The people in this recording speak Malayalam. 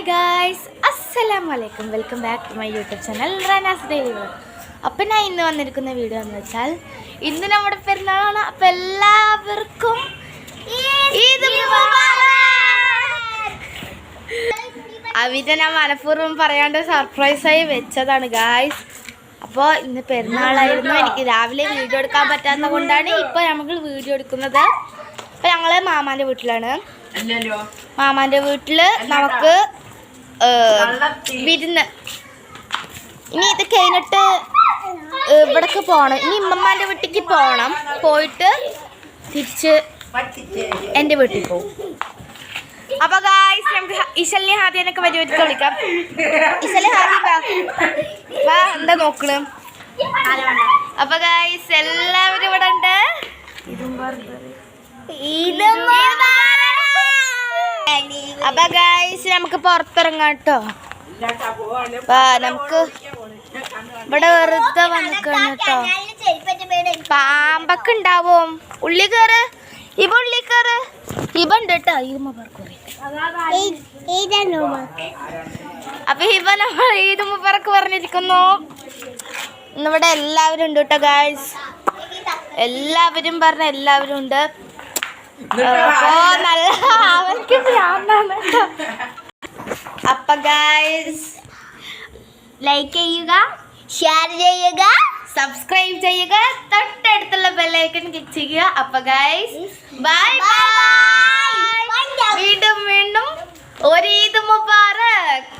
ഹായ് ഗായ്സ്, അസ്സലാമലൈക്കും. Welcome back to my YouTube channel Ranas daily vlog. അപ്പം ഞാൻ ഇന്ന് വന്നിരിക്കുന്ന വീഡിയോ എന്ന് വെച്ചാൽ ഇന്ന് നമ്മുടെ പെരുന്നാളാണ്. അപ്പം എല്ലാവർക്കും അവിടെ ഞാൻ മനഃപൂർവ്വം പറയാണ്ട് സർപ്രൈസായി വെച്ചതാണ് ഗായ്സ്. അപ്പോൾ ഇന്ന് പെരുന്നാളായിരുന്നു. എനിക്ക് രാവിലെ വീഡിയോ എടുക്കാൻ പറ്റാത്തത് കൊണ്ടാണ് ഇപ്പോൾ നമ്മൾ വീഡിയോ എടുക്കുന്നത്. അപ്പോൾ ഞങ്ങൾ മാമാൻ്റെ വീട്ടിലാണ്. മാമാൻ്റെ വീട്ടിൽ നമുക്ക് വിരുന്ന്. ഇനി ഇത് കഴിഞ്ഞിട്ട് ഇവിടേക്ക് പോകണം. ഇനി ഇമ്മമ്മാൻ്റെ വീട്ടിലേക്ക് പോകണം. പോയിട്ട് തിരിച്ച് എൻ്റെ വീട്ടിൽ പോകും. അപ്പോൾ ഗായ്സ് നമുക്ക് ഇശലിനെ ഹാദിയനൊക്കെ പരിപാടിക്ക് വിളിക്കാം. ഇശലി ഹാദി വാ എന്താ നോക്കണ്. അപ്പോൾ ഗായ്സ് എല്ലാവരും ഇവിടെ ഉണ്ട്. അപ്പൊ ഗൈസ് നമുക്ക് പുറത്തിറങ്ങാം കേട്ടോ. നമുക്ക് ഇവിടെ വെറുതെ വന്നിക്കണം കേട്ടോ. പാമ്പൊക്കെ ഉണ്ടാവും. ഉള്ളി കയറ്, ഇവ ഉള്ളി കയറ്, ഇവ ഉണ്ട് കേട്ടോ. അപ്പൊ ഇവ നമ്മൾ ഈദ് മുബറക്ക് പറഞ്ഞിരിക്കുന്നു. ഇന്നിവിടെ എല്ലാവരും ഉണ്ട് കേട്ടോ ഗൈസ്. എല്ലാവരും പറഞ്ഞ എല്ലാവരും ഉണ്ട്. അപ്പൊ ഗൈസ് ലൈക്ക് ചെയ്യുക, ഷെയർ ചെയ്യുക, സബ്സ്ക്രൈബ് ചെയ്യുക, തൊട്ടടുത്തുള്ള ബെല്ലൈക്കൺ ക്ലിക്ക് ചെയ്യുക. അപ്പൊ ഗൈസ് ബൈ ബൈ. വീണ്ടും ഒരു ഈദ് മുബാറക്.